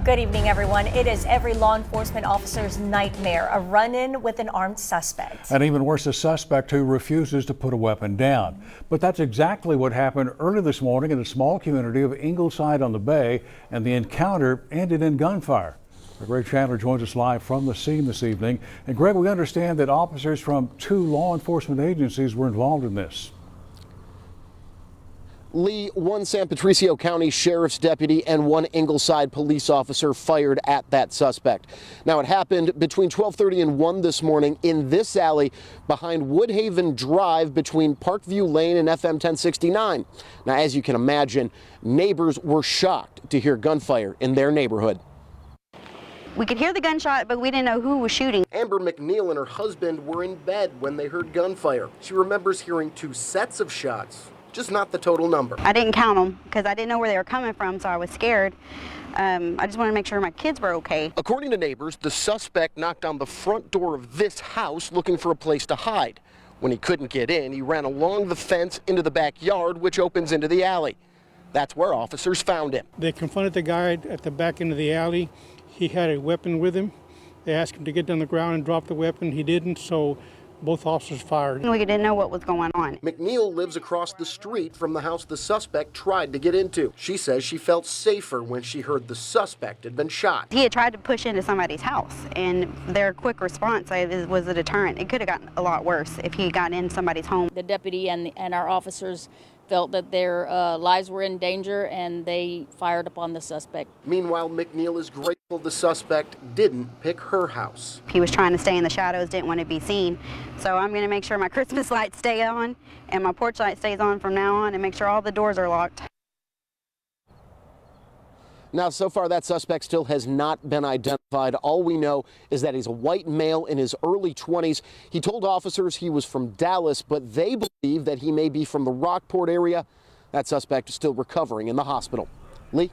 Good evening, everyone. It is every law enforcement officer's nightmare, a run-in with an armed suspect. And even worse, a suspect who refuses to put a weapon down. But that's exactly what happened early this morning in the small community of Ingleside on the Bay, and the encounter ended in gunfire. Greg Chandler joins us live from the scene this evening. And Greg, we understand that officers from 2 law enforcement agencies were involved in this. Lee, one San Patricio County Sheriff's deputy and one Ingleside police officer fired at that suspect. Now, it happened between 12:30 and 1 this morning in this alley behind Woodhaven Drive between Parkview Lane and FM 1069. Now, as you can imagine, neighbors were shocked to hear gunfire in their neighborhood. We could hear the gunshot, but we didn't know who was shooting. Amber McNeil and her husband were in bed when they heard gunfire. She remembers hearing 2 sets of shots, just not the total number. I didn't count them because I didn't know where they were coming from, so I was scared. I just wanted to make sure my kids were okay. According to neighbors, the suspect knocked on the front door of this house looking for a place to hide. When he couldn't get in, he ran along the fence into the backyard, which opens into the alley. That's where officers found him. They confronted the guy at the back end of the alley. He had a weapon with him. They asked him to get down the ground and drop the weapon. He didn't, so both officers fired. We didn't know what was going on. McNeil lives across the street from the house the suspect tried to get into. She says she felt safer when she heard the suspect had been shot. He had tried to push into somebody's house, and their quick response was a deterrent. It could have gotten a lot worse if he got in somebody's home. The deputy and our officers felt that their lives were in danger, and they fired upon the suspect. Meanwhile, McNeil is grateful the suspect didn't pick her house. He was trying to stay in the shadows, didn't want to be seen. So I'm going to make sure my Christmas lights stay on and my porch light stays on from now on, and make sure all the doors are locked. Now, so far, that suspect still has not been identified. All we know is that he's a white male in his early 20s. He told officers he was from Dallas, but they believe that he may be from the Rockport area. That suspect is still recovering in the hospital. Lee?